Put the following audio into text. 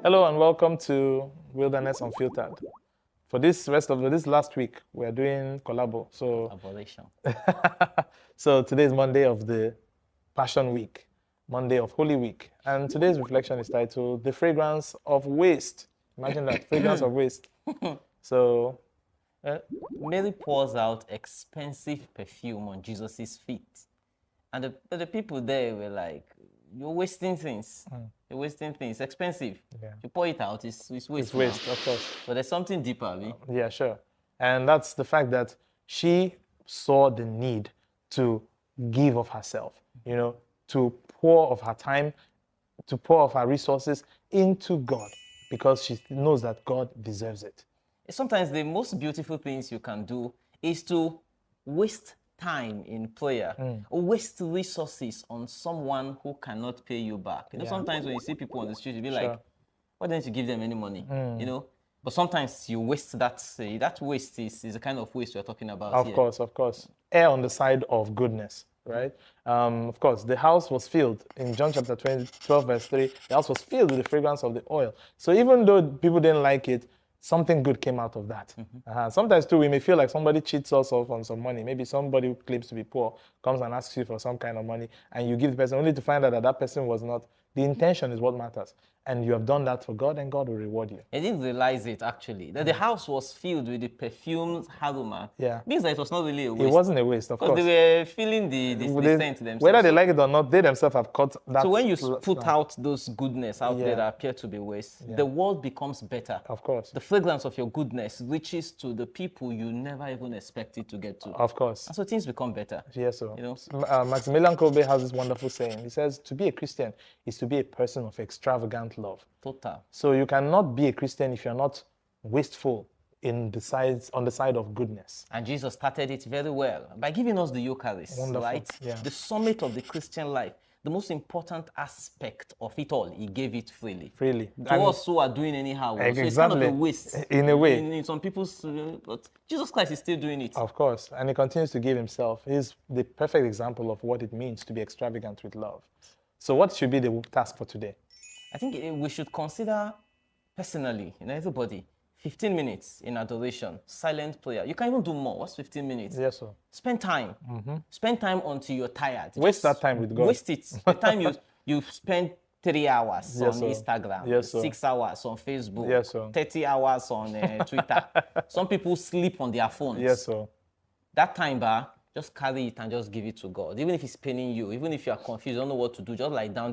Hello and welcome to Wilderness Unfiltered. For this last week, we are doing collabo. Abolation. So today is Monday of the Passion Week, Monday of Holy Week, and today's reflection is titled "The Fragrance of Waste." Imagine that, fragrance of waste. So, Mary pours out expensive perfume on Jesus' feet. And the people there were like, you're wasting things. You're wasting things. Expensive. Yeah. You pour it out, it's waste. It's waste, of course. But there's something deeper, Abi. Yeah, sure. And that's the fact that she saw the need to give of herself, to pour of her time, to pour of her resources into God because she knows that God deserves it. Sometimes the most beautiful things you can do is to waste time in prayer or waste resources on someone who cannot pay you back. Sometimes when you see people on the street, you be like, why don't you give them any money? But sometimes you waste that waste is the kind of waste we're talking about Of here. Of course. Err on the side of goodness, right? Of course, the house was filled. In John chapter 12, verse 3, the house was filled with the fragrance of the oil. So even though people didn't like it, something good came out of that. Sometimes too, we may feel like somebody cheats us off on some money. Maybe somebody who claims to be poor comes and asks you for some kind of money, and you give the person only to find out that that person was not. The intention is what matters. And you have done that for God, and God will reward you. I didn't realize it, actually, that the house was filled with the perfumed aroma. Yeah. Means that it was not really a waste. It wasn't a waste, of course. Because they were feeling the scent themselves. Whether they like it or not, they themselves have caught that. So when you put out those goodness out there that appear to be waste, the world becomes better. Of course. The fragrance of your goodness reaches to the people you never even expected to get to. Of course. And so things become better. Yes, so. Maximilian Kolbe has this wonderful saying. He says, to be a Christian is to be a person of extravagant love. Total. So you cannot be a Christian if you're not wasteful on the side of goodness. And Jesus started it very well by giving us the Eucharist, right? Yeah. The summit of the Christian life. The most important aspect of it all, he gave it freely. To us who are doing anyhow. Exactly. So it's kind of a waste. In a way. In some people's, but Jesus Christ is still doing it. Of course. And he continues to give himself. He's the perfect example of what it means to be extravagant with love. So what should be the task for today? I think we should consider personally, everybody, 15 minutes in adoration, silent prayer. You can even do more. What's 15 minutes? Yes, sir. Spend time. Spend time until you're tired. Waste that time with God. Waste it. The time you spend 3 hours on Instagram, 6 hours on Facebook, 30 hours on Twitter. Some people sleep on their phones. Yes, sir. That time, just carry it and just give it to God. Even if it's paining you, even if you are confused, don't know what to do, just lie down.